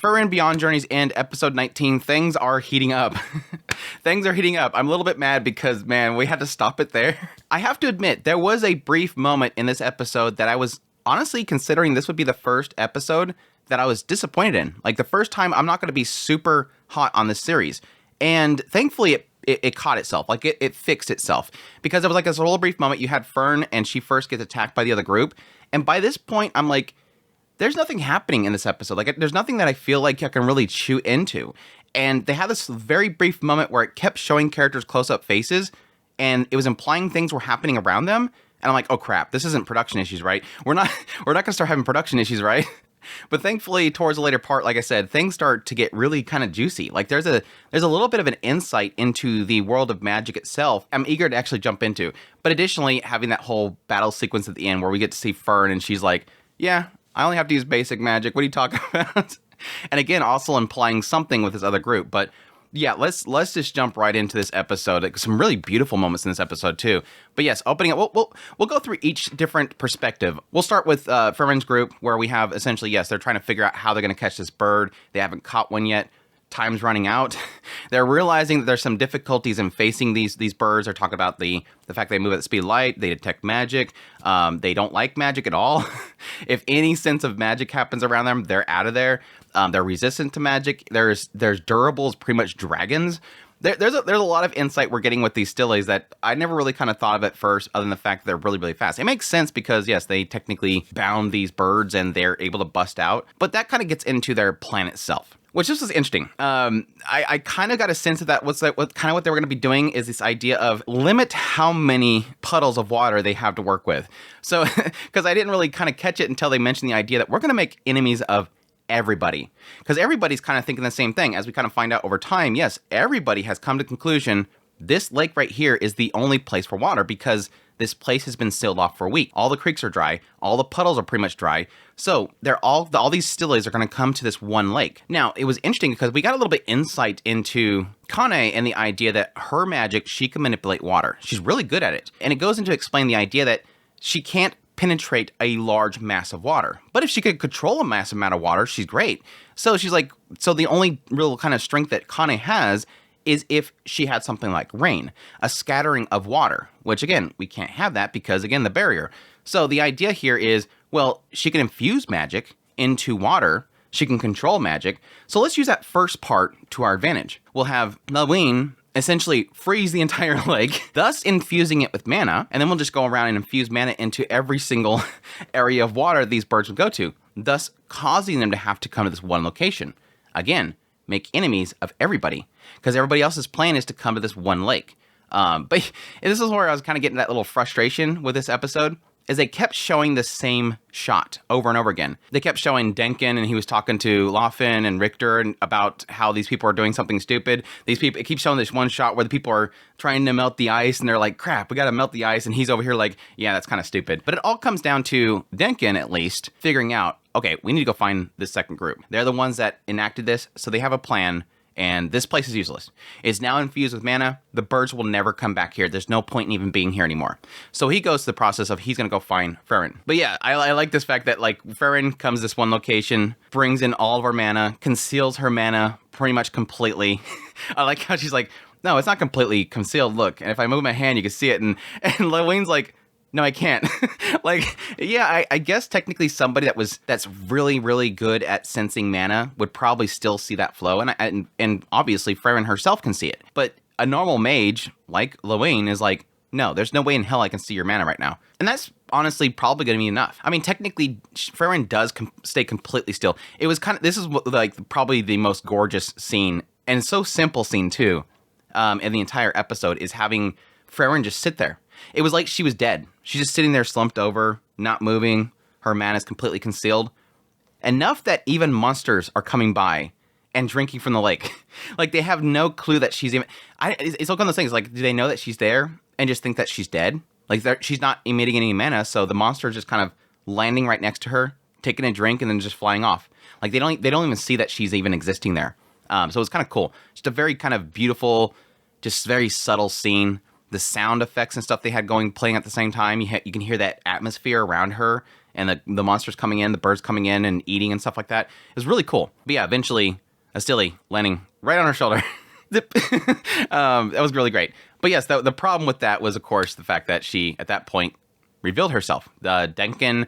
Frieren Beyond Journey's End, episode 19, things are heating up. Things are heating up. I'm a little bit mad because, man, we had to stop it there. I have to admit, there was a brief moment in this episode that I was honestly considering this would be the first episode that I was disappointed in. Like, the first time I'm not going to be super hot on this series. And thankfully, it caught itself. Like, it fixed itself. Because it was like this little brief moment. You had Fern, and she first gets attacked by the other group. And by this point, I'm like, there's nothing happening in this episode. Like, there's nothing that I feel like I can really chew into. And they had this very brief moment where it kept showing characters' close-up faces, and it was implying things were happening around them. And I'm like, oh crap, this isn't production issues, right? We're not gonna start having production issues, right? But thankfully, towards the later part, like I said, things start to get really kind of juicy. Like, there's a little bit of an insight into the world of magic itself I'm eager to actually jump into. But additionally, having that whole battle sequence at the end where we get to see Fern, and she's like, yeah, I only have to use basic magic. What are you talking about? And again, also implying something with this other group. But yeah, let's just jump right into this episode. Like, some really beautiful moments in this episode too. But yes, opening up, we'll go through each different perspective. We'll start with Frieren Group, where we have essentially, yes, they're trying to figure out how they're going to catch this bird. They haven't caught one yet. Time's running out. They're realizing that there's some difficulties in facing these birds. They're talking about the fact they move at the speed of light. They detect magic. They don't like magic at all. If any sense of magic happens around them, they're out of there. They're resistant to magic. There's durables, pretty much dragons. There's a lot of insight we're getting with these stillies that I never really kind of thought of at first, other than the fact that they're really, really fast. It makes sense because, yes, they technically bound these birds and they're able to bust out. But that kind of gets into their plan itself, which this was interesting. I kind of got a sense of that. What they were going to be doing is this idea of limit how many puddles of water they have to work with. So, because I didn't really kind of catch it until they mentioned the idea that we're going to make enemies of everybody. Because everybody's kind of thinking the same thing. As we kind of find out over time, yes, everybody has come to the conclusion this lake right here is the only place for water because this place has been sealed off for a week. All the creeks are dry. All the puddles are pretty much dry. So all these stillies are going to come to this one lake. Now, it was interesting because we got a little bit insight into Kane and the idea that her magic, she can manipulate water. She's really good at it. And it goes into explain the idea that she can't penetrate a large mass of water. But if she could control a massive amount of water, she's great. So she's like, so the only real kind of strength that Kane has is if she had something like rain, a scattering of water, which again, we can't have that because again, the barrier. So the idea here is, well, she can infuse magic into water. She can control magic. So let's use that first part to our advantage. We'll have Laufen essentially freeze the entire lake, thus infusing it with mana, and then we'll just go around and infuse mana into every single area of water these birds would go to, thus causing them to have to come to this one location. Again, make enemies of everybody, because everybody else's plan is to come to this one lake. But this is where I was kind of getting that little frustration with this episode, is they kept showing the same shot over and over again. They kept showing Denkin, and he was talking to Laufen and Richter and about how these people are doing something stupid. These people, it keeps showing this one shot where the people are trying to melt the ice, and they're like, crap, we gotta melt the ice, and he's over here like, yeah, that's kind of stupid. But it all comes down to Denkin, at least, figuring out, okay, we need to go find this second group. They're the ones that enacted this, so they have a plan, and this place is useless. It's now infused with mana. The birds will never come back here. There's no point in even being here anymore. So he goes to the process of he's going to go find Frieren. But yeah, I like this fact that like Frieren comes to this one location, brings in all of her mana, conceals her mana pretty much completely. I like how she's like, no, it's not completely concealed. Look, and if I move my hand, you can see it. And Lauen's like, no, I can't. Like, yeah, I guess technically somebody that's really, really good at sensing mana would probably still see that flow. And obviously Frieren herself can see it. But a normal mage like Laufen is like, no, there's no way in hell I can see your mana right now. And that's honestly probably going to be enough. I mean, technically, Frieren does stay completely still. It was this is like probably the most gorgeous scene, and so simple scene too, in the entire episode, is having Frieren just sit there. It was like she was dead. She's just sitting there slumped over, not moving. Her mana is completely concealed. Enough that even monsters are coming by and drinking from the lake. Like, they have no clue that she's even... It's like one of those things, like, do they know that she's there and just think that she's dead? Like, she's not emitting any mana, so the monster is just kind of landing right next to her, taking a drink, and then just flying off. Like, they don't even see that she's even existing there. So it's kind of cool. Just a very kind of beautiful, just very subtle scene. The sound effects and stuff they had playing at the same time, you can hear that atmosphere around her and the monsters coming in, the birds coming in and eating and stuff like that. It was really cool. But yeah, eventually, Astili landing right on her shoulder. That was really great. But yes, the problem with that was, of course, the fact that she, at that point, revealed herself. Denkin,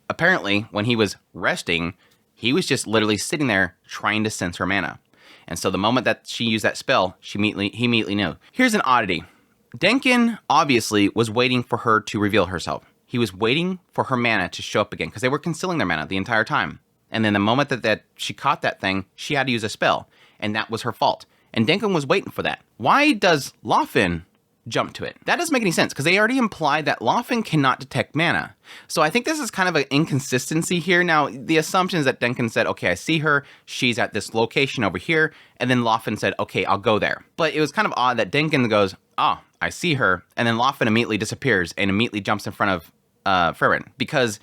apparently, when he was resting, he was just literally sitting there trying to sense her mana. And so the moment that she used that spell, he immediately knew. Here's an oddity. Denkin obviously was waiting for her to reveal herself. He was waiting for her mana to show up again because they were concealing their mana the entire time. And then the moment that she caught that thing, she had to use a spell. And that was her fault. And Denkin was waiting for that. Why does Laufen jump to it? That doesn't make any sense because they already implied that Laufen cannot detect mana. So I think this is kind of an inconsistency here. Now, the assumption is that Denkin said, okay, I see her. She's at this location over here. And then Laufen said, okay, I'll go there. But it was kind of odd that Denkin goes, oh, I see her. And then Laufen immediately disappears and immediately jumps in front of Frieren. Because,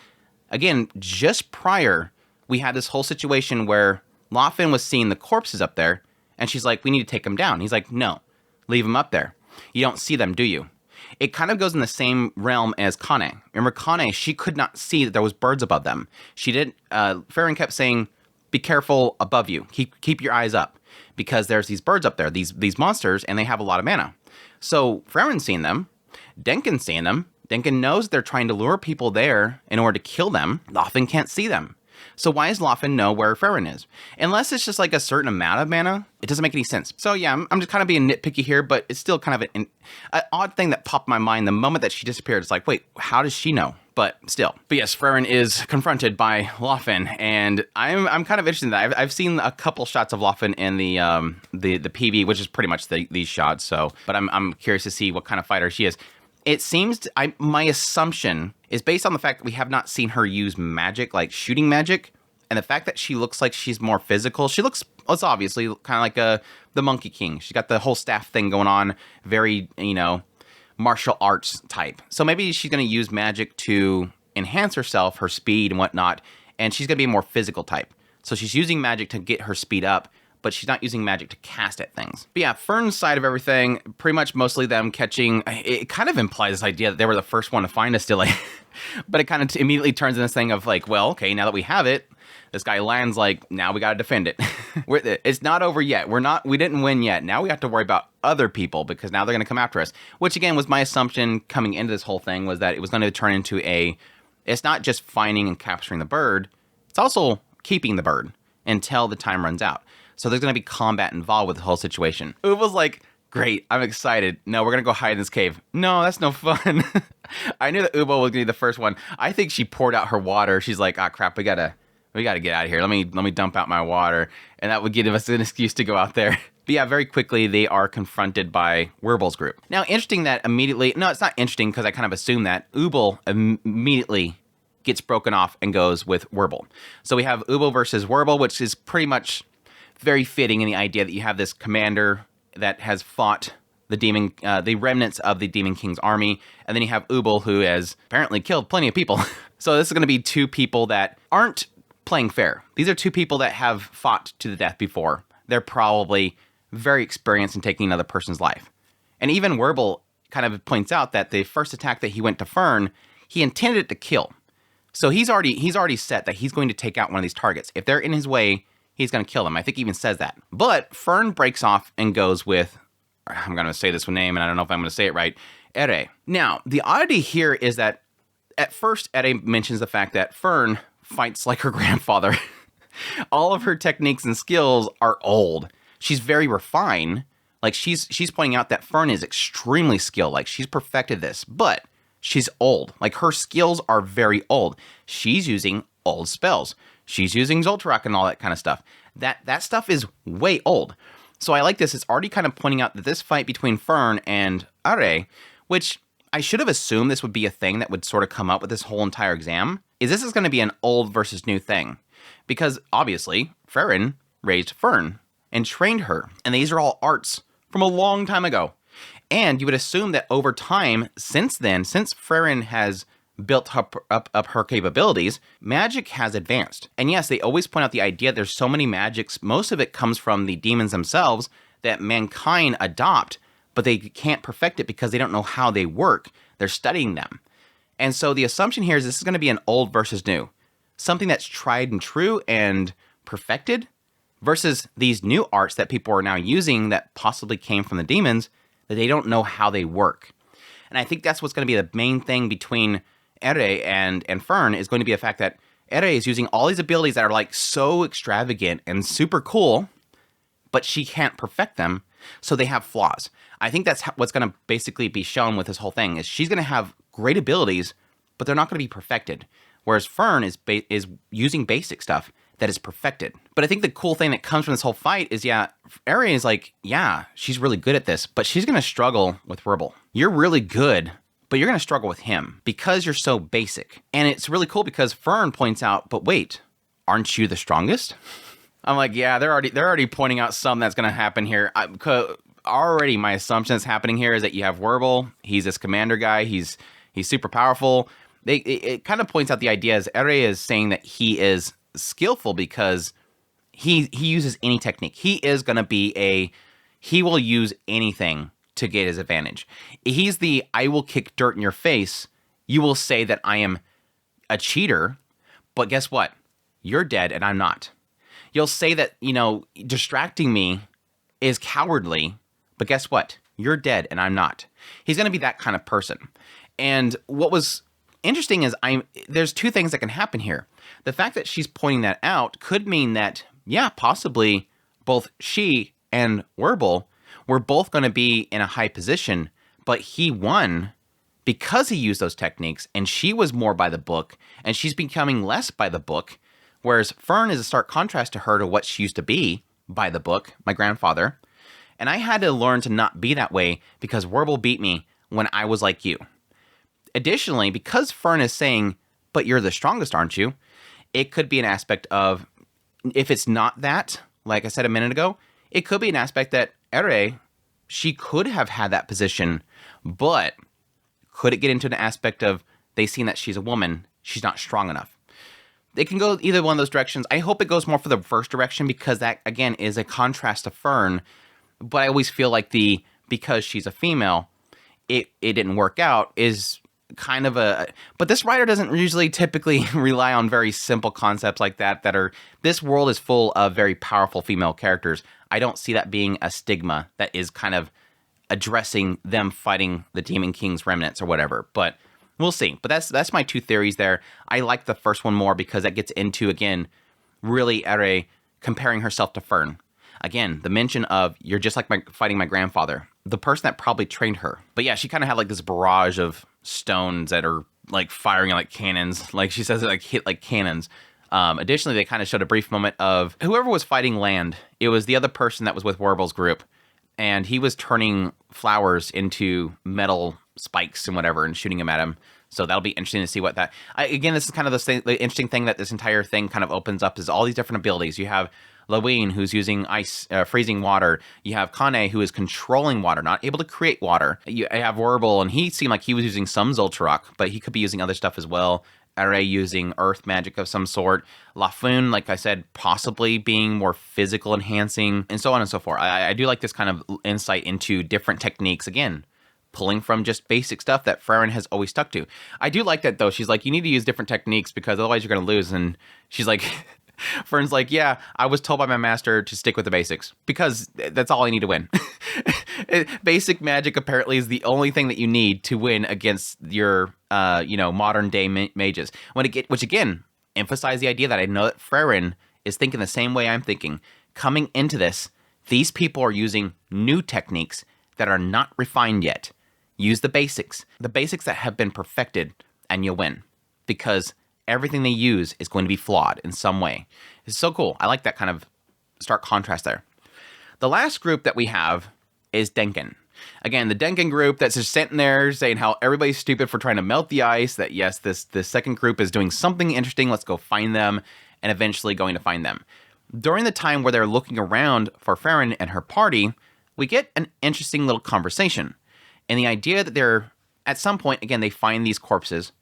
again, just prior, we had this whole situation where Laufen was seeing the corpses up there. And she's like, we need to take them down. He's like, no, leave them up there. You don't see them, do you? It kind of goes in the same realm as Kane. Remember, Kane, she could not see that there was birds above them. She did. Frieren kept saying, be careful above you. Keep your eyes up. Because there's these birds up there, these monsters, and they have a lot of mana. So Frieren's seeing them. Denkin's seeing them. Denkin knows they're trying to lure people there in order to kill them. Laufen can't see them. So why does Laufen know where Frieren is? Unless it's just like a certain amount of mana, it doesn't make any sense. So yeah, I'm just kind of being nitpicky here, but it's still kind of an odd thing that popped in my mind the moment that she disappeared. It's like, wait, how does she know? But still. But yes, Frieren is confronted by Laufen, and I'm kind of interested in that. I've seen a couple shots of Laufen in the PV, which is pretty much these shots. So, but I'm curious to see what kind of fighter she is. It seems, my assumption is based on the fact that we have not seen her use magic, like shooting magic, and the fact that she looks like she's more physical. She looks, it's obviously kind of like the Monkey King. She's got the whole staff thing going on, very, martial arts type. So maybe she's going to use magic to enhance herself, her speed and whatnot, and she's going to be a more physical type. So she's using magic to get her speed up, but she's not using magic to cast at things. But yeah, Fern's side of everything, pretty much mostly them catching, it kind of implies this idea that they were the first one to find Astili. But it kind of immediately turns into this thing of like, well, okay, now that we have it, this guy lands like, now we got to defend it. It's not over yet. We didn't win yet. Now we have to worry about other people because now they're going to come after us. Which again was my assumption coming into this whole thing, was that it was going to turn into it's not just finding and capturing the bird, it's also keeping the bird until the time runs out. So there's going to be combat involved with the whole situation. Uubel's like, great, I'm excited. No, we're going to go hide in this cave. No, that's no fun. I knew that Uubel was going to be the first one. I think she poured out her water. She's like, ah, crap, we got to get out of here. Let me dump out my water. And that would give us an excuse to go out there. But yeah, very quickly, they are confronted by Wirbel's group. Now, interesting that immediately, no, it's not interesting because I kind of assumed that Uubel immediately gets broken off and goes with Wirbel. So we have Uubel versus Wirbel, which is pretty much very fitting in the idea that you have this commander that has fought the remnants of the Demon King's army, and then you have Uubel, who has apparently killed plenty of people. So this is going to be two people that aren't playing fair. These are two people that have fought to the death before. They're probably very experienced in taking another person's life. And even Wirbel kind of points out that the first attack that he went to Fern, he intended it to kill. So he's already set that he's going to take out one of these targets. If they're in his way, he's going to kill them. I think he even says that. But Fern breaks off and goes with, I'm going to say this name, and I don't know if I'm going to say it right, Ehre. Now, the oddity here is that at first, Ehre mentions the fact that Fern fights like her grandfather. All of her techniques and skills are old. She's very refined. Like, she's pointing out that Fern is extremely skilled. Like, she's perfected this, but she's old. Like, her skills are very old. She's using old spells. She's using Zoltarak and all that kind of stuff. That stuff is way old. So I like this. It's already kind of pointing out that this fight between Fern and Ehre, which I should have assumed this would be a thing that would sort of come up with this whole entire exam, is this is going to be an old versus new thing. Because obviously, Frieren raised Fern and trained her. And these are all arts from a long time ago. And you would assume that over time, since then, since Frieren has built up her capabilities, magic has advanced. And yes, they always point out the idea there's so many magics, most of it comes from the demons themselves that mankind adopt, but they can't perfect it because they don't know how they work. They're studying them. And so the assumption here is this is going to be an old versus new. Something that's tried and true and perfected versus these new arts that people are now using that possibly came from the demons that they don't know how they work. And I think that's what's going to be the main thing between Ehre and Fern is going to be the fact that Ehre is using all these abilities that are like so extravagant and super cool, but she can't perfect them, so they have flaws. I think that's what's going to basically be shown with this whole thing is she's going to have great abilities, but they're not going to be perfected. Whereas Fern is using basic stuff that is perfected. But I think the cool thing that comes from this whole fight is, yeah, Ehre is like, yeah, she's really good at this, but she's going to struggle with Wirbel. You're really good, but you're going to struggle with him because you're so basic. And it's really cool because Fern points out, but wait, aren't you the strongest? I'm like, yeah, they're already pointing out something that's going to happen here. Already my assumption that's happening here is that you have Wirbel. He's this commander guy. He's super powerful. It kind of points out the idea as Ehre is saying that he is skillful because he uses any technique. He will use anything to get his advantage. He's the I will kick dirt in your face. You will say that I am a cheater, but guess what? You're dead and I'm not. You'll say that, distracting me is cowardly, but guess what? You're dead and I'm not. He's going to be that kind of person. And what was interesting is there's two things that can happen here. The fact that she's pointing that out could mean that, yeah, possibly both she and Wirbel were both going to be in a high position, but he won because he used those techniques, and she was more by the book, and she's becoming less by the book, whereas Fern is a stark contrast to her to what she used to be by the book, my grandfather. And I had to learn to not be that way because Wirbel beat me when I was like you. Additionally, because Fern is saying, but you're the strongest, aren't you? It could be an aspect of, if it's not that, like I said a minute ago, it could be an aspect that Ehre, she could have had that position, but could it get into an aspect of they seen that she's a woman, she's not strong enough? It can go either one of those directions. I hope it goes more for the first direction because that, again, is a contrast to Fern. But I always feel like because she's a female, it didn't work out is kind of but this writer doesn't usually typically rely on very simple concepts like that this world is full of very powerful female characters. I don't see that being a stigma that is kind of addressing them fighting the Demon King's remnants or whatever, but we'll see. But that's my two theories there. I like the first one more because that gets into, again, really Ehre comparing herself to Fern. Again, the mention of, you're just like fighting my grandfather, the person that probably trained her. But yeah, she kind of had like this barrage of stones that are like firing like cannons. Like she says, it like hit like cannons. Additionally, they kind of showed a brief moment of whoever was fighting land. It was the other person that was with Wirbel's group. And he was turning flowers into metal spikes and whatever and shooting them at him. So that'll be interesting to see what that... Again, this is kind of the interesting thing that this entire thing kind of opens up is all these different abilities. You have Laufen, who's using ice, freezing water. You have Kane, who is controlling water, not able to create water. You have Wirbel, and he seemed like he was using some Zoltarok, but he could be using other stuff as well. Ehre using earth magic of some sort. Laufen, like I said, possibly being more physical enhancing, and so on and so forth. I do like this kind of insight into different techniques, again, pulling from just basic stuff that Frieren has always stuck to. I do like that, though. She's like, you need to use different techniques because otherwise you're going to lose, and she's like... Fern's like, yeah, I was told by my master to stick with the basics because that's all I need to win. Basic magic apparently is the only thing that you need to win against your, modern day mages. Which again, emphasize the idea that I know that Frieren is thinking the same way I'm thinking. Coming into this, these people are using new techniques that are not refined yet. Use the basics that have been perfected, and you'll win because everything they use is going to be flawed in some way. It's so cool. I like that kind of stark contrast there. The last group that we have is Denkin. Again, the Denkin Group that's just sitting there saying how everybody's stupid for trying to melt the ice, that yes, this second group is doing something interesting, let's go find them, and eventually going to find them. During the time where they're looking around for Frieren and her party, we get an interesting little conversation. And the idea that they're, at some point, again, they find these corpses,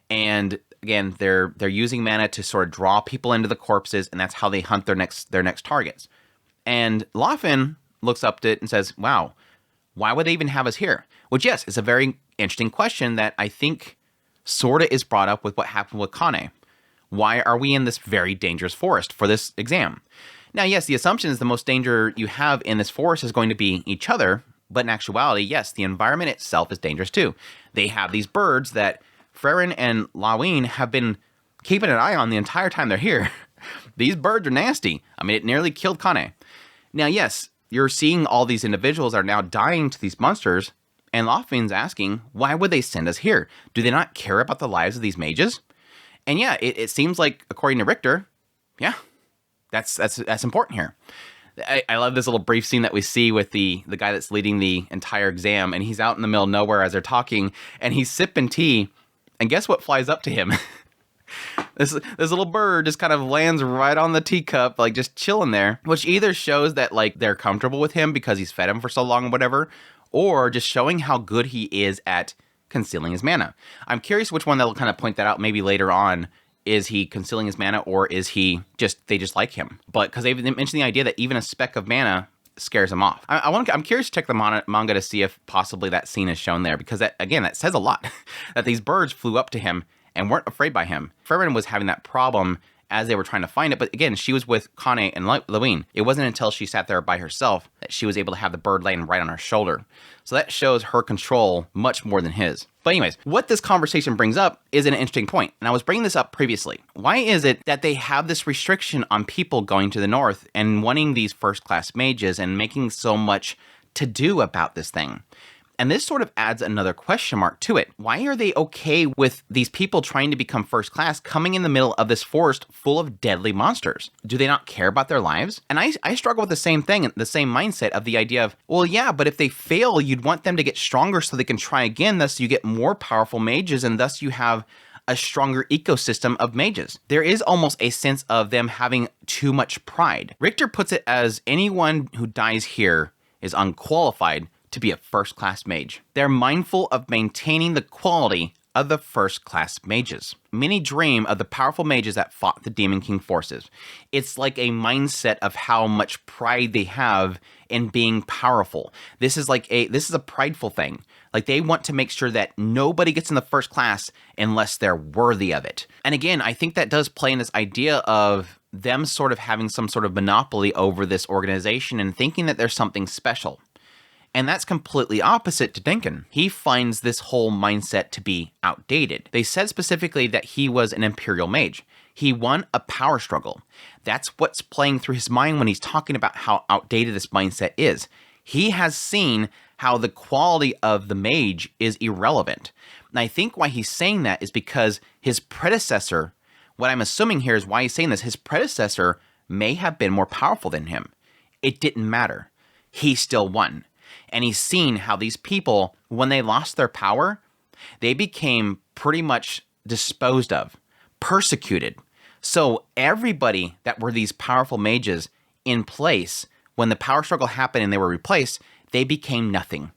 and again, they're using mana to sort of draw people into the corpses, and that's how they hunt their next targets. And Laufen looks up to it and says, wow, why would they even have us here? Which, yes, is a very interesting question that I think sorta is brought up with what happened with Kane. Why are we in this very dangerous forest for this exam? Now, yes, the assumption is the most danger you have in this forest is going to be each other, but in actuality, yes, the environment itself is dangerous too. They have these birds that Frieren and Laufen have been keeping an eye on the entire time they're here. These birds are nasty. I mean, it nearly killed Kane. Now, yes, you're seeing all these individuals are now dying to these monsters, and Laufen's asking, why would they send us here? Do they not care about the lives of these mages? And yeah, it seems like, according to Richter, yeah, that's important here. I love this little brief scene that we see with the guy that's leading the entire exam, and he's out in the middle of nowhere as they're talking, and he's sipping tea, and guess what flies up to him? This little bird just kind of lands right on the teacup, like just chilling there, which either shows that like they're comfortable with him because he's fed him for so long or whatever, or just showing how good he is at concealing his mana. I'm curious which one that'll kind of point that out maybe later on. Is he concealing his mana, or is he they just like him? But because they mentioned the idea that even a speck of mana scares him off. I'm curious to check the manga to see if possibly that scene is shown there, because that says a lot. That these birds flew up to him and weren't afraid by him. Frieren was having that problem as they were trying to find it, but again, she was with Kane and Laufen. It wasn't until she sat there by herself that she was able to have the bird laying right on her shoulder. So that shows her control much more than his. But anyways, what this conversation brings up is an interesting point, and I was bringing this up previously. Why is it that they have this restriction on people going to the north and wanting these first-class mages and making so much to do about this thing? And this sort of adds another question mark to it. Why are they okay with these people trying to become first class coming in the middle of this forest full of deadly monsters? Do they not care about their lives? And I struggle with the same thing, the same mindset of the idea of, well, yeah, but if they fail, you'd want them to get stronger so they can try again, thus you get more powerful mages, and thus you have a stronger ecosystem of mages. There is almost a sense of them having too much pride. Richter puts it as anyone who dies here is unqualified to be a first-class mage. They're mindful of maintaining the quality of the first-class mages. Many dream of the powerful mages that fought the Demon King forces. It's like a mindset of how much pride they have in being powerful. This is a prideful thing. Like, they want to make sure that nobody gets in the first class unless they're worthy of it. And again, I think that does play in this idea of them sort of having some sort of monopoly over this organization and thinking that there's something special. And that's completely opposite to Denkin. He finds this whole mindset to be outdated. They said specifically that he was an Imperial Mage. He won a power struggle. That's what's playing through his mind when he's talking about how outdated this mindset is. He has seen how the quality of the mage is irrelevant. And I think why he's saying that is because his predecessor, what I'm assuming here is why he's saying this, his predecessor may have been more powerful than him. It didn't matter. He still won. And he's seen how these people, when they lost their power, they became pretty much disposed of, persecuted. So everybody that were these powerful mages in place, when the power struggle happened and they were replaced, they became nothing.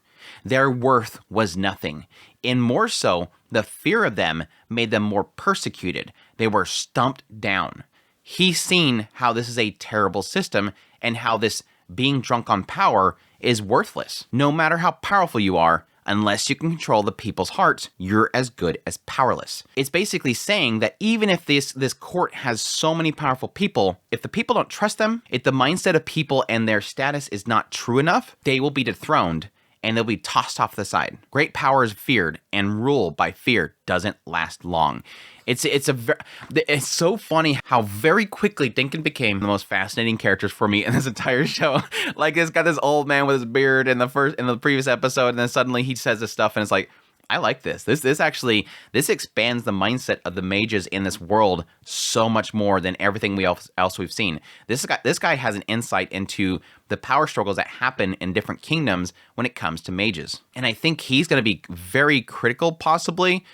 Their worth was nothing. And more so, the fear of them made them more persecuted. They were stumped down. He's seen how this is a terrible system and how this being drunk on power is worthless. No matter how powerful you are, unless you can control the people's hearts, you're as good as powerless. It's basically saying that even if this court has so many powerful people, if the people don't trust them, if the mindset of people and their status is not true enough, they will be dethroned and they'll be tossed off the side. Great power is feared, and rule by fear doesn't last long. It's so funny how very quickly Denkin became the most fascinating characters for me in this entire show. Like, it's got this old man with his beard in the previous episode, and then suddenly he says this stuff, and it's like, I like this. This expands the mindset of the mages in this world so much more than everything else we've seen. This guy has an insight into the power struggles that happen in different kingdoms when it comes to mages. And I think he's going to be very critical, possibly,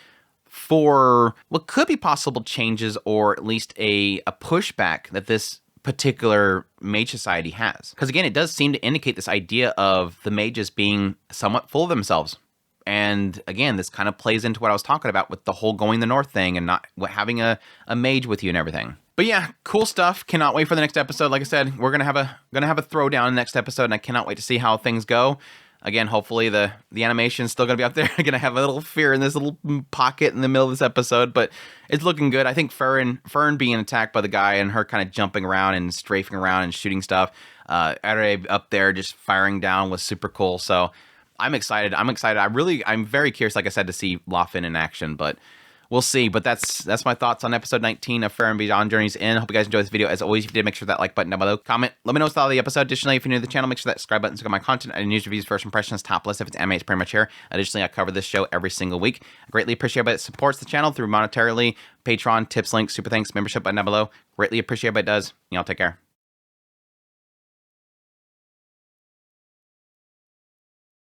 for what could be possible changes, or at least a pushback that this particular mage society has. Because again, it does seem to indicate this idea of the mages being somewhat full of themselves. And again, this kind of plays into what I was talking about with the whole going the north thing and not having a mage with you and everything. But yeah, cool stuff. Cannot wait for the next episode. Like I said, we're gonna have a throwdown in the next episode, and I cannot wait to see how things go. Again, hopefully the animation's still going to be up there. I'm going to have a little fear in this little pocket in the middle of this episode, but it's looking good. I think Fern being attacked by the guy and her kind of jumping around and strafing around and shooting stuff. Ehre up there just firing down was super cool. So I'm excited. I'm very curious, like I said, to see Laufen in action, but we'll see. But that's my thoughts on episode 19 of Frieren Beyond Journey's End. Hope you guys enjoyed this video. As always, if you did, make sure that like button down below. Comment. Let me know what's thought of the episode. Additionally, if you're new to the channel, make sure that subscribe button to get my content. I news reviews, first impressions, top list. If it's anime, it's pretty much here. Additionally, I cover this show every single week. I greatly appreciate everybody that supports the channel through monetarily, Patreon, tips, links, super thanks, membership button down below. Greatly appreciate everybody that does. Y'all take care.